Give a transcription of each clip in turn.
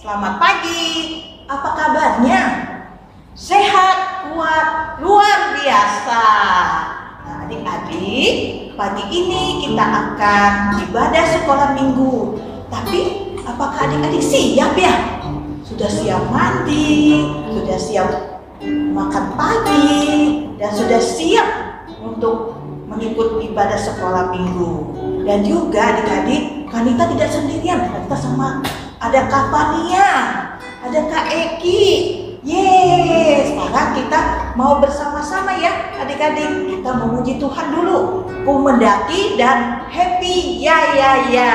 Selamat pagi, apa kabarnya? Sehat, kuat, luar biasa. Nah, adik-adik, pagi ini kita akan ibadah sekolah minggu. Tapi, apakah adik-adik siap ya? Sudah siap mandi, sudah siap makan pagi, dan sudah siap untuk mengikuti ibadah sekolah minggu. Dan juga adik-adik, Kanita tidak sendirian, kita sama ada Kak Fania, ada Kak Eki. Yeay, sekarang kita mau bersama-sama ya adik-adik. Kita memuji Tuhan dulu. Ku mendaki dan happy ya ya ya.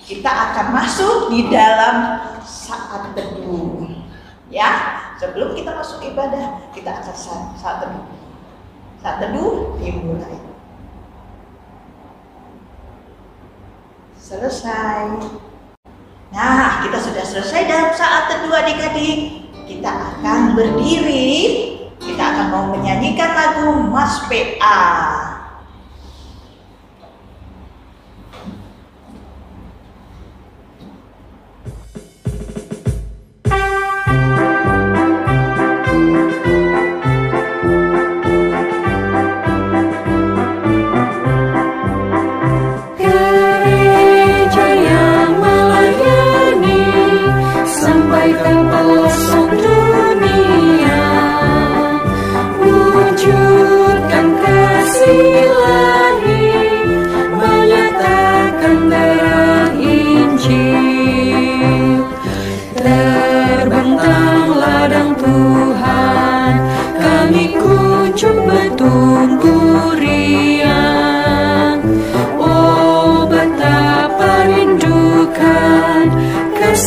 Kita akan masuk di dalam saat teduh. Ya, sebelum kita masuk ibadah, kita akan saat teduh. Saat teduh dimulai. Selesai. Nah, kita sudah selesai dalam saat teduh adik-adik. Kita akan berdiri. Kita akan mau menyanyikan lagu Mas PA.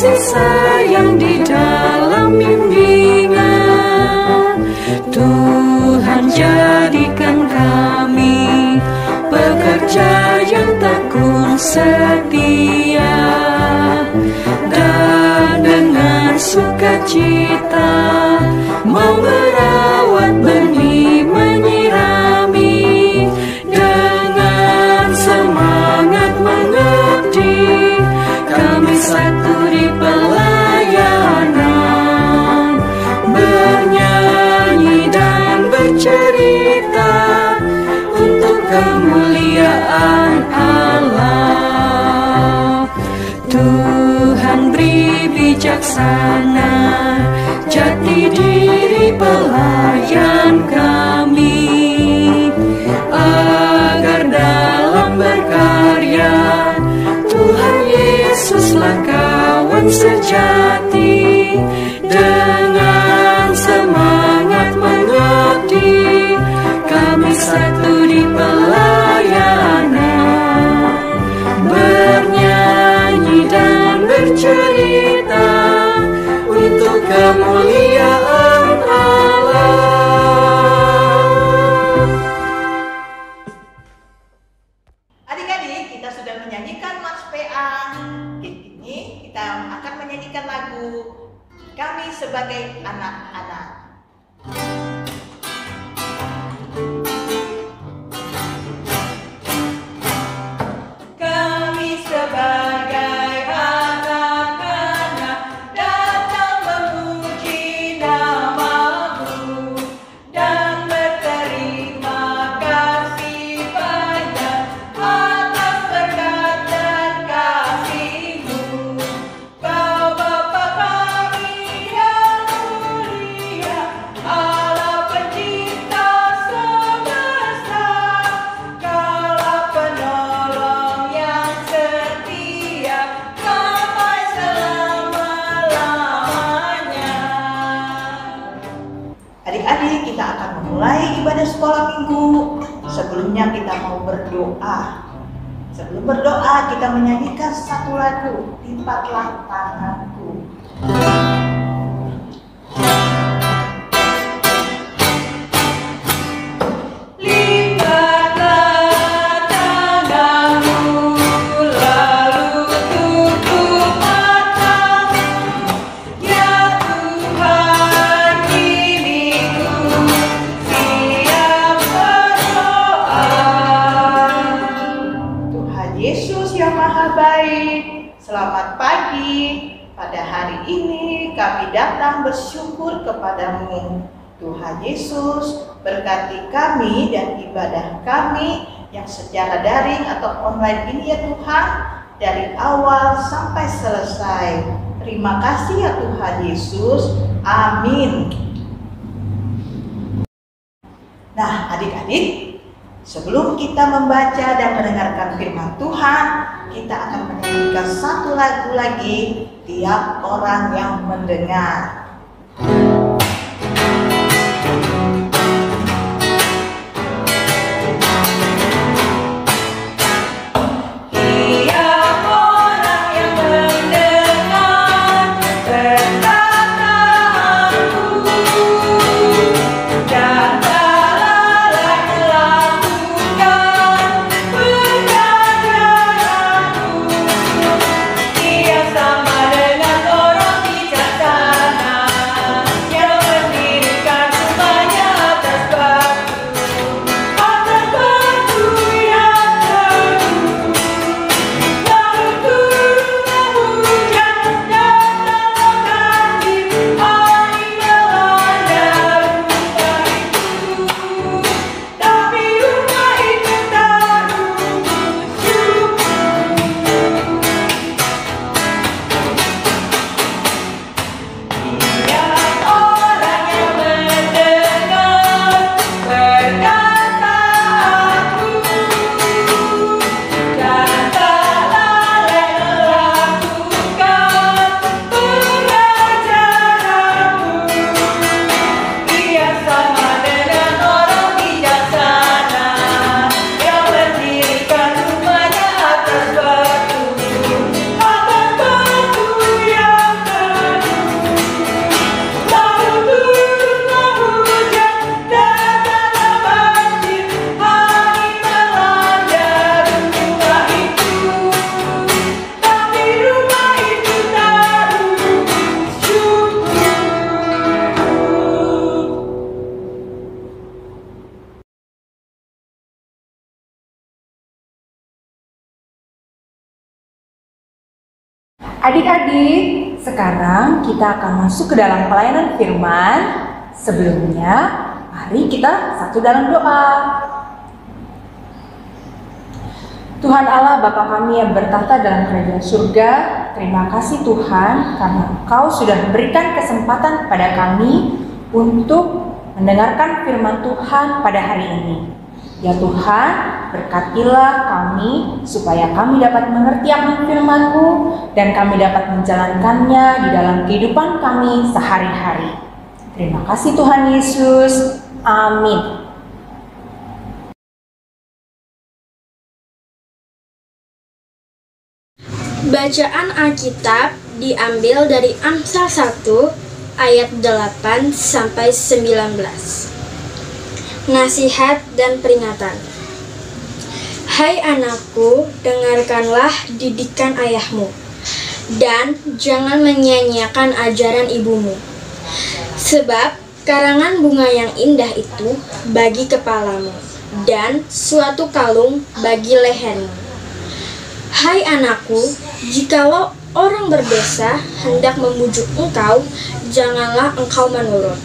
Sayang di dalam bimbingan, Tuhan jadikan kami pekerja yang tekun setia, dan dengan sukacita mau merawat benih, menyirami, dengan semangat mengabdi, kami satu di pelayanan, bernyanyi dan bercerita untuk kemuliaan Allah. Tuhan beri bijaksana, jati diri pelayan kami, agar dalam berkarya Tuhan Yesuslah kawan sejati, dengan semangat mengabdi, kami satu di pelayanan, bernyanyi dan bercerita untuk kemuliaan Allah. Adik-adik, kita sudah menyanyikan Mas PA. Ini kita akan menyanyikan lagu Kami Sebagai Anak-anak. sebelumnya kita mau berdoa. Sebelum berdoa kita menyanyikan satu lagu, Lipatlah Tanganku. Selamat pagi. Pada hari ini kami datang bersyukur kepadamu. Tuhan Yesus, berkati kami dan ibadah kami yang secara daring atau online ini ya Tuhan, dari awal sampai selesai. Terima kasih ya Tuhan Yesus. Amin. Nah, adik-adik, sebelum kita membaca dan mendengarkan firman Tuhan, kita akan menyanyikan satu lagu lagi, Tiap Orang Yang Mendengar. Adik-adik, sekarang kita akan masuk ke dalam pelayanan firman. Sebelumnya, mari kita satu dalam doa. Tuhan Allah Bapa kami yang bertahta dalam kerajaan surga, terima kasih Tuhan karena Engkau sudah memberikan kesempatan kepada kami untuk mendengarkan firman Tuhan pada hari ini. Ya Tuhan, berkatilah kami supaya kami dapat mengerti akan firman-Mu dan kami dapat menjalankannya di dalam kehidupan kami sehari-hari. Terima kasih Tuhan Yesus. Amin. Bacaan Alkitab diambil dari Amsal 1 ayat 8 sampai 19. Nasihat dan peringatan. Hai anakku, dengarkanlah didikan ayahmu, dan jangan menyia-nyiakan ajaran ibumu. Sebab karangan bunga yang indah itu bagi kepalamu, dan suatu kalung bagi lehermu. Hai anakku, jikalau orang berdosa hendak memujuk engkau, janganlah engkau menurut.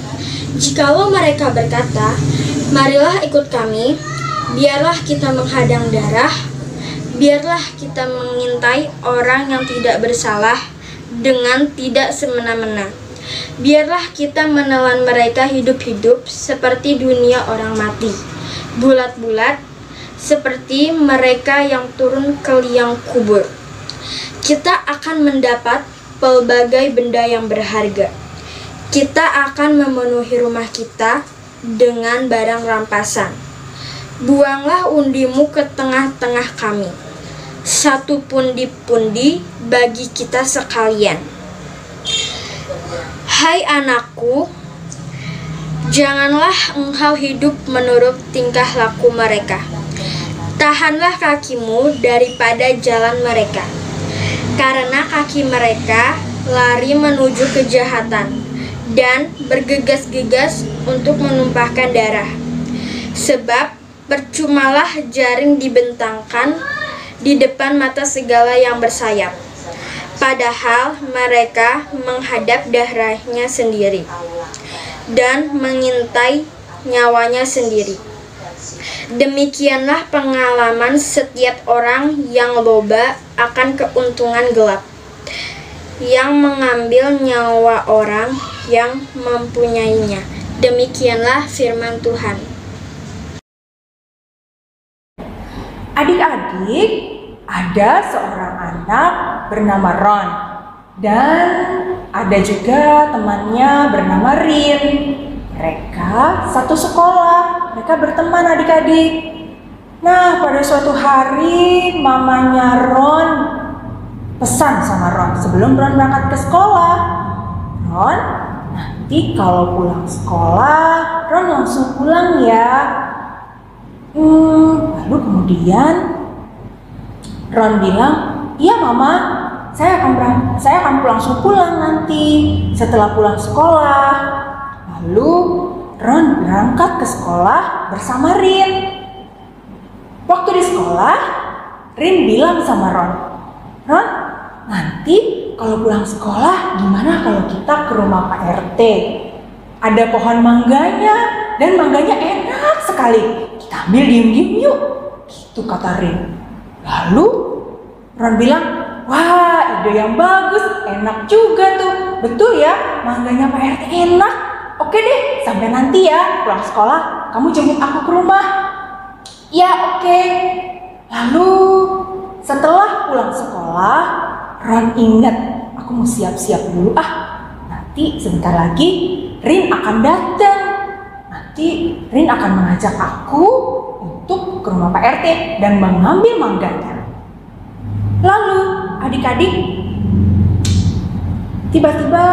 Jikalau mereka berkata, marilah ikut kami, biarlah kita menghadang darah, biarlah kita mengintai orang yang tidak bersalah dengan tidak semena-mena. Biarlah kita menelan mereka hidup-hidup seperti dunia orang mati, bulat-bulat seperti mereka yang turun ke liang kubur. Kita akan mendapat pelbagai benda yang berharga. Kita akan memenuhi rumah kita dengan barang rampasan. Buanglah undimu ke tengah-tengah kami, 1 pundi-pundi bagi kita sekalian. Hai anakku, janganlah engkau hidup menurut tingkah laku mereka. Tahanlah kakimu daripada jalan mereka, karena kaki mereka lari menuju kejahatan dan bergegas-gegas untuk menumpahkan darah. Sebab percumalah jaring dibentangkan di depan mata segala yang bersayap, padahal mereka menghadap darahnya sendiri dan mengintai nyawanya sendiri. Demikianlah pengalaman setiap orang yang loba akan keuntungan gelap, yang mengambil nyawa orang yang mempunyainya. Demikianlah firman Tuhan. Adik-adik, ada seorang anak bernama Ron dan ada juga temannya bernama Rin. Mereka satu sekolah, mereka berteman adik-adik. Nah, pada suatu hari mamanya Ron pesan sama Ron sebelum Ron berangkat ke sekolah. Ron, nanti kalau pulang sekolah, Ron langsung pulang ya. Lalu kemudian Ron bilang, iya mama, saya akan langsung pulang nanti setelah pulang sekolah. Lalu Ron berangkat ke sekolah bersama Rin. Waktu di sekolah, Rin bilang sama Ron, Ron, nanti kalau pulang sekolah gimana kalau kita ke rumah Pak RT? Ada pohon mangganya dan mangganya enak sekali. Kita ambil diem-diem yuk, gitu kata Rin. Lalu Ron bilang, wah ide yang bagus, enak juga tuh. Betul ya, mangganya Pak RT enak. Oke deh, sampai nanti ya pulang sekolah kamu jemput aku ke rumah. Ya oke. Lalu setelah pulang sekolah, Ron ingat, aku mau siap-siap dulu nanti sebentar lagi Rin akan datang. Nanti Rin akan mengajak aku untuk ke rumah Pak RT dan mengambil mangganya. Lalu adik-adik, tiba-tiba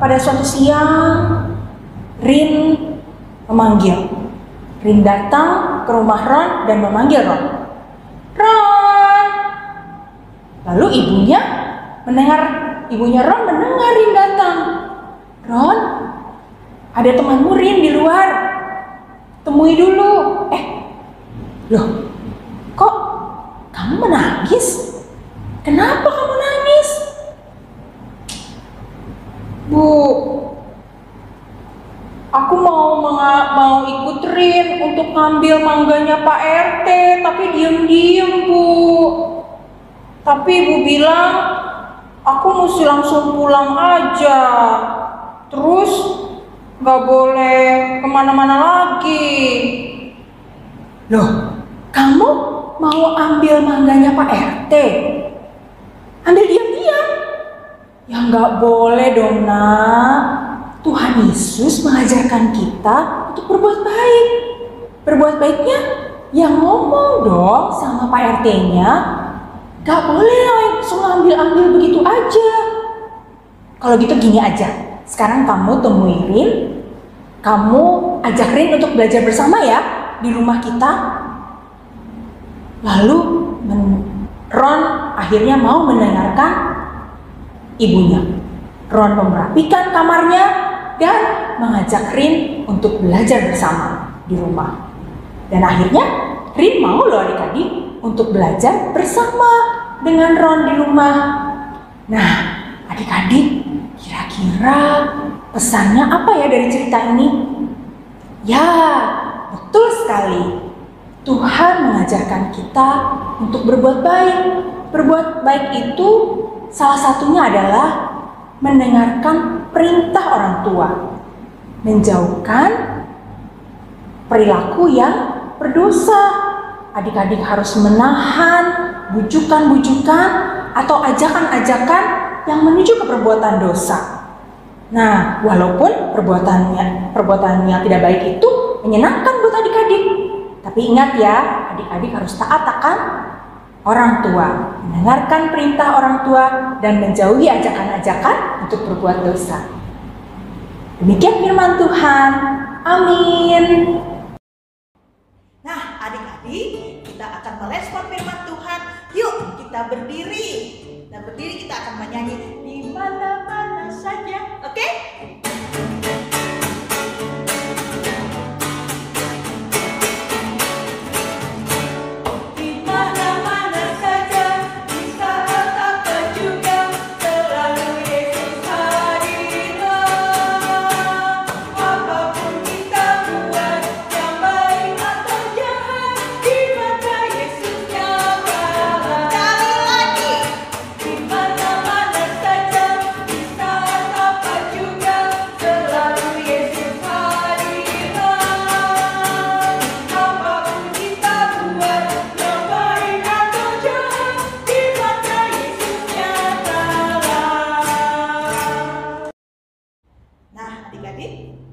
pada suatu siang Rin memanggil. Rin datang ke rumah Ron dan memanggil Ron. Ron! Lalu ibunya Ron mendengar Rin datang. Ron, ada temanmu Rin di luar. Temui dulu. Loh, kok kamu menangis? Kenapa kamu nangis? Bu, aku mau ikut Rin untuk ngambil mangganya Pak RT, tapi diem-diem Bu. Tapi Ibu bilang aku mesti langsung pulang aja. Terus gak boleh kemana-mana lagi. Loh, kamu mau ambil mangganya Pak RT? Ambil diam-diam? Ya gak boleh dong nak. Tuhan Yesus mengajarkan kita untuk berbuat baik. Berbuat baiknya ya ngomong dong sama Pak RT-nya. Gak boleh langsung ambil begitu aja. Kalau gitu gini aja, sekarang kamu temui Rin, kamu ajak Rin untuk belajar bersama ya di rumah kita. Lalu Ron akhirnya mau mendengarkan ibunya. Ron merapikan kamarnya dan mengajak Rin untuk belajar bersama di rumah. Dan akhirnya Rin mau loh adik-adik untuk belajar bersama dengan Ron di rumah. Nah, adik-adik, kira-kira pesannya apa ya dari cerita ini? Ya, betul sekali. Tuhan mengajarkan kita untuk berbuat baik. Berbuat baik itu salah satunya adalah mendengarkan perintah orang tua, menjauhkan perilaku yang berdosa. Adik-adik harus menahan bujukan-bujukan atau ajakan-ajakan yang menuju ke perbuatan dosa. Nah, walaupun perbuatan yang tidak baik itu menyenangkan buat adik-adik, tapi Tapi ingat ya, adik-adik harus taat akan orang tua, mendengarkan perintah orang tua, dan menjauhi ajakan-ajakan untuk berbuat dosa. Demikian firman Tuhan. Amin. Nah, adik-adik, kita akan merespon firman Tuhan. Yuk, kita berdiri. Dan berdiri kita akan menyanyi di mana-mana saja. Oke?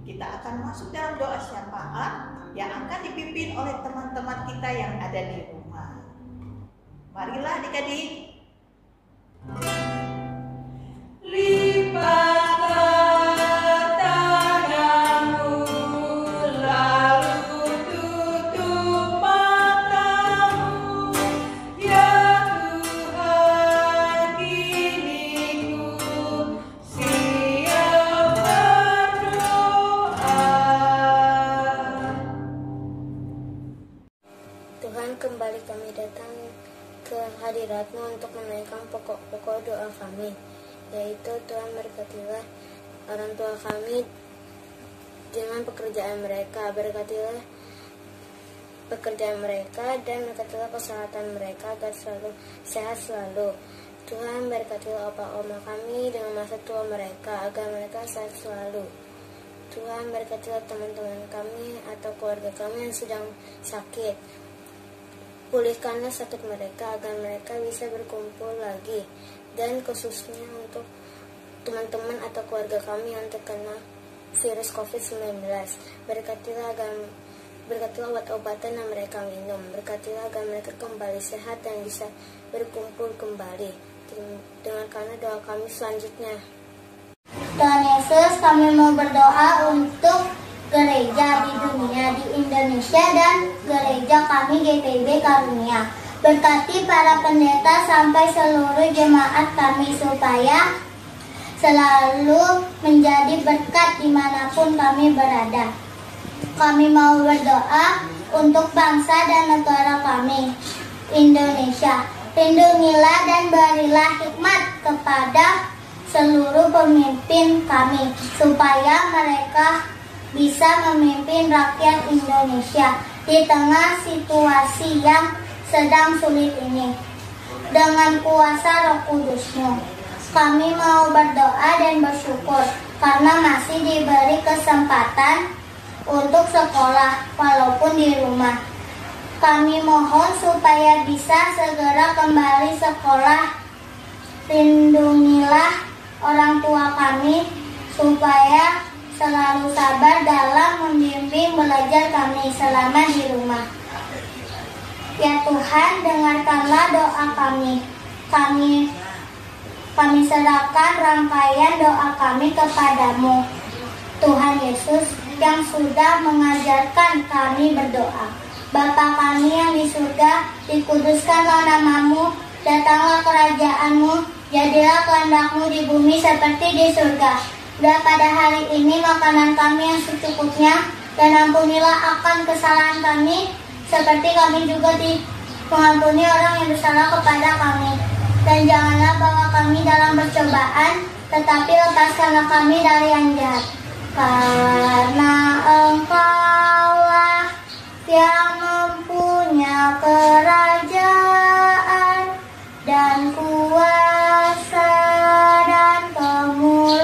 Kita akan masuk dalam doa syafaat yang akan dipimpin oleh teman-teman kita yang ada di rumah. Marilah adik-adik. Lipatlah tanganmu, lalu tutup matamu. Ya Tuhan, kini ku siap berdoa. Tuhan, kembali kami datang ke hadirat-Mu untuk menaikkan pokok-pokok doa kami, yaitu Tuhan berkatilah orang tua kami dengan pekerjaan mereka, berkatilah pekerjaan mereka, dan berkatilah kesehatan mereka agar selalu sehat selalu. Tuhan, berkatilah opa oma kami dengan masa tua mereka agar mereka sehat selalu. Tuhan, berkatilah teman-teman kami atau keluarga kami yang sedang sakit. Pulihkanlah sakit mereka agar mereka bisa berkumpul lagi, dan khususnya untuk teman-teman atau keluarga kami yang terkena virus COVID-19. Berkatilah obat-obatan yang mereka minum. Berkatilah agar mereka kembali sehat dan bisa berkumpul kembali. Dengarkanlah doa kami selanjutnya. Tuhan Yesus, kami mau berdoa untuk gereja di dunia, di Indonesia, dan gereja kami GPIB Karunia. Berkati para pendeta sampai seluruh jemaat kami supaya selalu menjadi berkat dimanapun kami berada. Kami mau berdoa untuk bangsa dan negara kami, Indonesia. Lindungilah dan berilah hikmat kepada seluruh pemimpin kami supaya mereka bisa memimpin rakyat Indonesia di tengah situasi yang sedang sulit ini. Dengan kuasa Roh Kudus-Mu, kami mau berdoa dan bersyukur karena masih diberi kesempatan untuk sekolah walaupun di rumah. Kami mohon supaya bisa segera kembali sekolah. Lindungilah orang tua kami supaya selalu sabar dalam membimbing belajar kami selama di rumah. Ya Tuhan, dengarkanlah doa kami. Kami serahkan rangkaian doa kami kepadamu, Tuhan Yesus, yang sudah mengajarkan kami berdoa. Bapa kami yang di surga, dikuduskanlah namamu, datanglah kerajaanmu, jadilah kehendak-Mu di bumi seperti di surga. Dan pada hari ini makanan kami yang secukupnya, dan ampunilah akan kesalahan kami, seperti kami juga mengampuni orang yang bersalah kepada kami. Dan janganlah bawa kami dalam percobaan, tetapi lepaskanlah kami dari yang jahat. Karena Engkaulah yang mempunyai kerajaan dan kuasa dan kemuliaan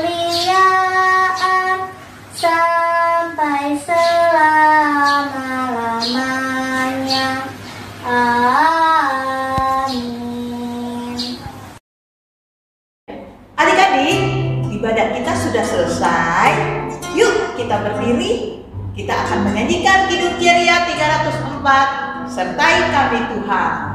sampai selama-lamanya. Amin. Adik-adik, ibadah kita sudah selesai. Yuk kita berdiri, Kita akan menyanyikan Kidung Ceria 304, sertai kami Tuhan.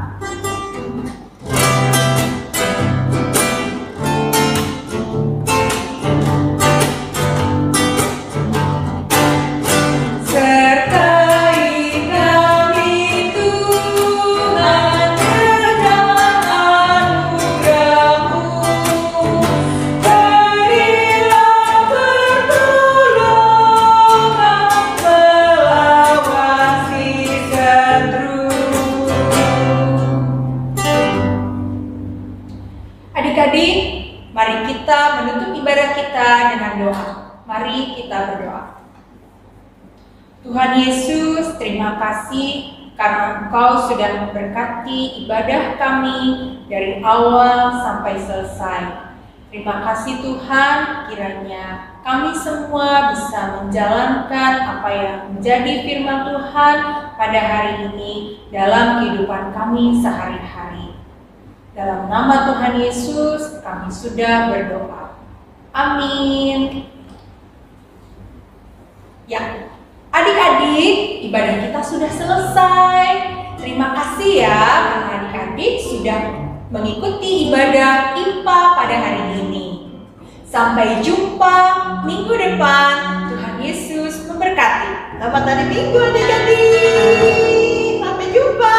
Adik-adik, mari kita menutup ibadah kita dengan doa. Mari kita berdoa. Tuhan Yesus, terima kasih karena Engkau sudah memberkati ibadah kami dari awal sampai selesai. Terima kasih Tuhan, kiranya kami semua bisa menjalankan apa yang menjadi firman Tuhan pada hari ini dalam kehidupan kami sehari-hari. Dalam nama Tuhan Yesus, kami sudah berdoa. Amin. Ya, adik-adik, ibadah kita sudah selesai. Terima kasih ya, karena adik-adik sudah mengikuti ibadah IPA pada hari ini. Sampai jumpa minggu depan. Tuhan Yesus memberkati. Selamat hari Minggu adik-adik. Sampai jumpa.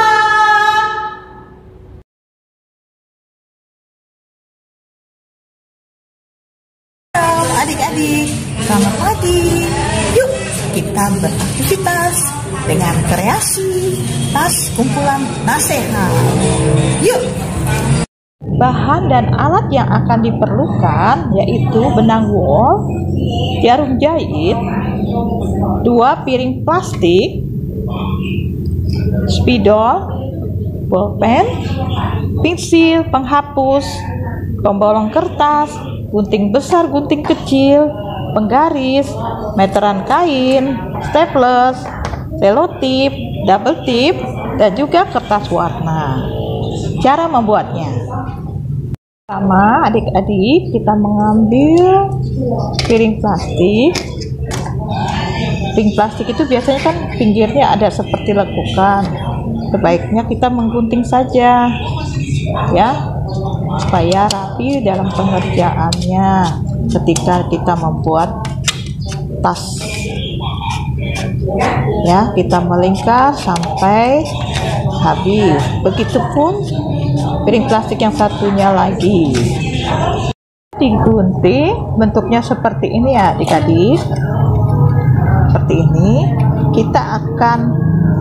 Adik-adik, selamat pagi. Yuk kita beraktivitas dengan kreasi tas kumpulan nasihat. Yuk. Bahan dan alat yang akan diperlukan yaitu benang wol, jarum jahit, 2 piring plastik, spidol, bolpen, pensil penghapus, pembolong kertas, gunting besar, gunting kecil, penggaris, meteran kain, staples, selotip, double tip, dan juga kertas warna. Cara membuatnya. Pertama, adik-adik, kita mengambil piring plastik. Piring plastik itu biasanya kan pinggirnya ada seperti lekukan. Sebaiknya kita menggunting saja, ya, supaya rapi dalam pengerjaannya ketika kita membuat tas. Ya, kita melingkar sampai habis. Begitupun piring plastik yang satunya lagi. Digunting bentuknya seperti ini ya adik-adik. Seperti ini. Kita akan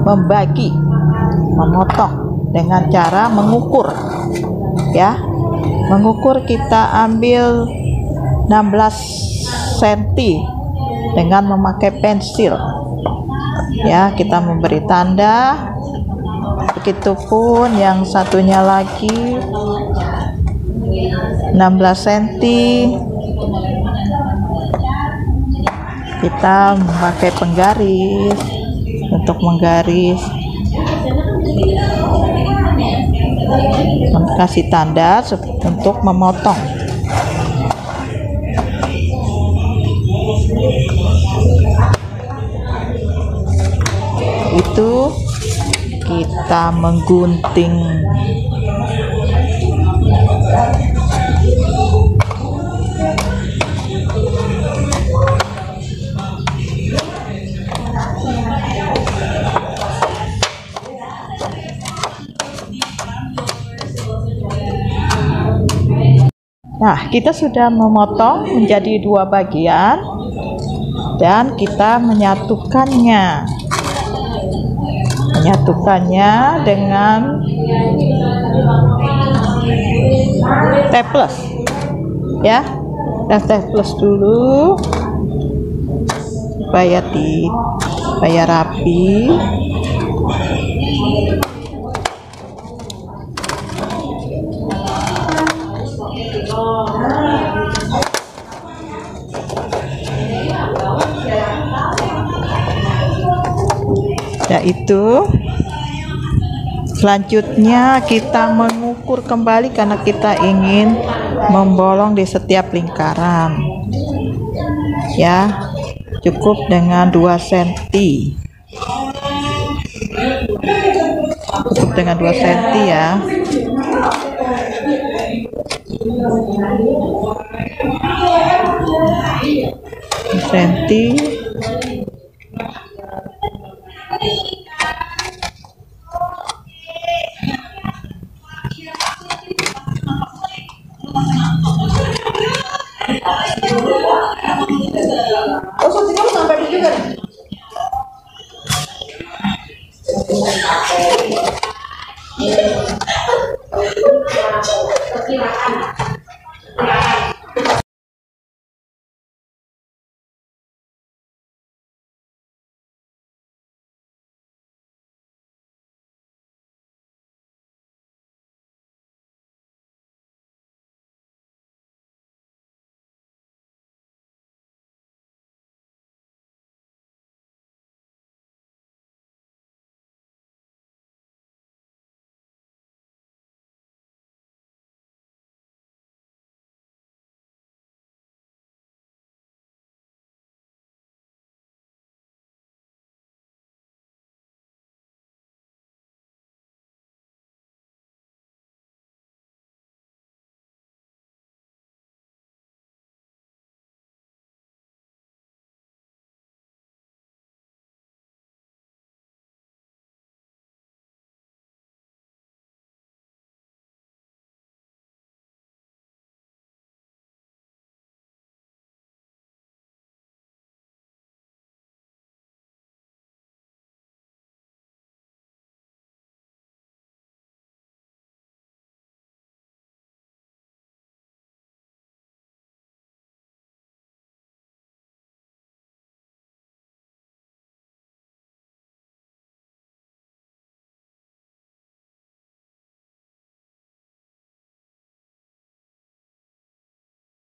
membagi, memotong dengan cara mengukur. Ya, mengukur kita ambil 16 cm dengan memakai pensil. Ya, kita memberi tanda. Begitupun yang satunya lagi 16 cm. Kita memakai penggaris untuk menggaris, kasih tanda untuk memotong. Itu kita menggunting. Nah, kita sudah memotong menjadi 2 bagian dan kita menyatukannya dengan staples, ya. Dan staples dulu supaya rapi. Yaitu selanjutnya kita mengukur kembali karena kita ingin membolong di setiap lingkaran, ya. cukup dengan 2 cm. Cukup dengan 2 cm ya. Senti. Oh, so kamu sampai di juga nih?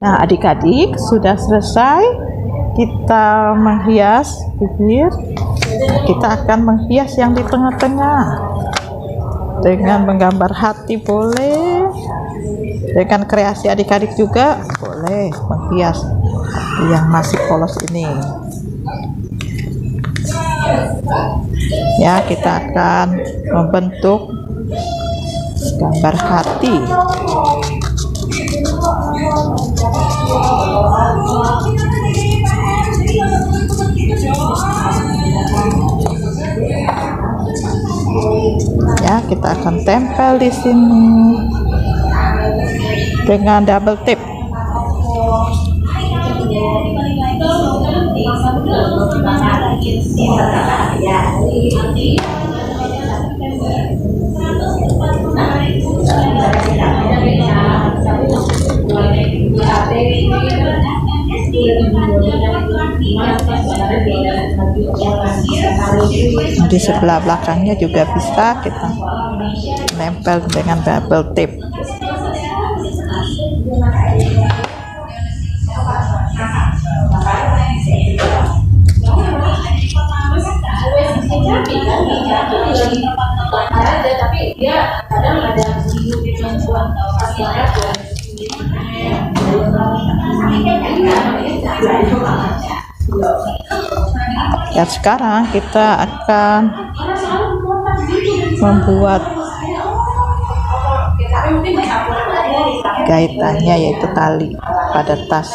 Nah, adik-adik sudah selesai kita menghias bibir. Kita akan menghias yang di tengah-tengah dengan menggambar hati boleh, dengan kreasi adik-adik juga boleh menghias yang masih polos ini. Ya, kita akan membentuk gambar hati. Ya, kita akan tempel di sini dengan double tip. Di sebelah belakangnya juga bisa kita nempel dengan double tip. Dan sekarang kita akan membuat kaitannya, yaitu tali pada tas.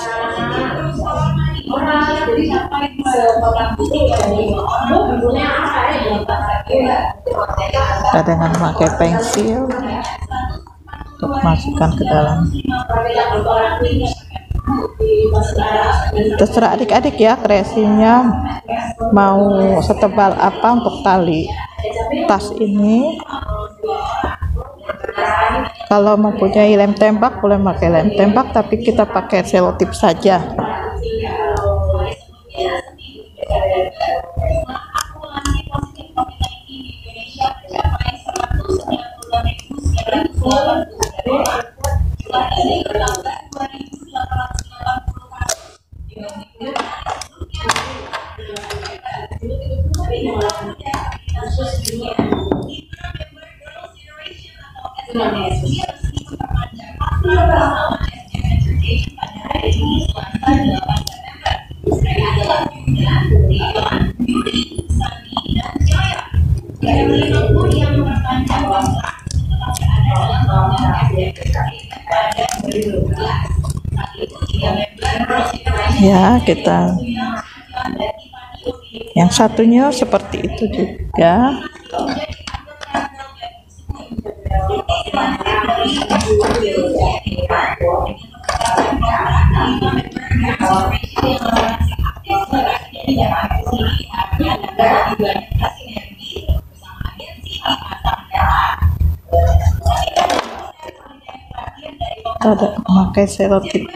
Kita dengan memakai pensil untuk masukkan ke dalam. Terserah adik-adik ya, kreasinya mau setebal apa untuk tali tas ini. Kalau mempunyai lem tembak boleh pakai lem tembak, tapi kita pakai selotip saja. Ya, kita yang satunya seperti itu juga. Ada memakai selotip.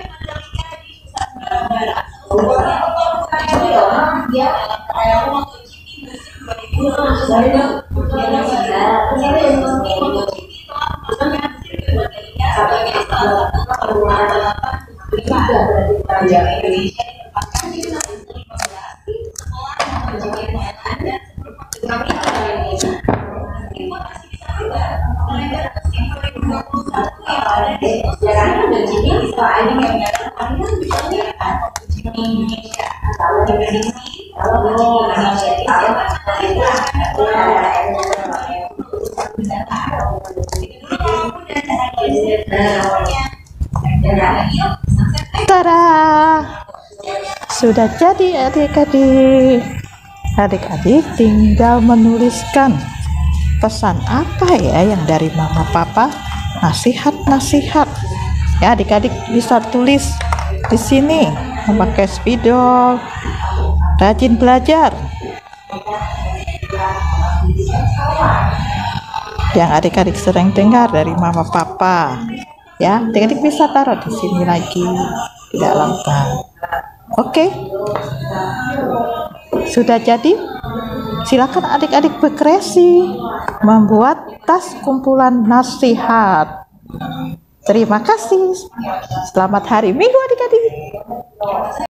Tada! Sudah jadi adik-adik. Adik-adik tinggal menuliskan pesan apa ya yang dari mama papa, nasihat-nasihat. Ya, adik-adik bisa tulis di sini memakai spidol. Rajin belajar. Yang adik-adik sering dengar dari mama papa. Ya, adik-adik bisa taruh di sini lagi di dalam tas. Oke. Sudah jadi? Silakan adik-adik berkreasi membuat tas kumpulan nasihat. Terima kasih. Selamat hari Minggu adik-adik.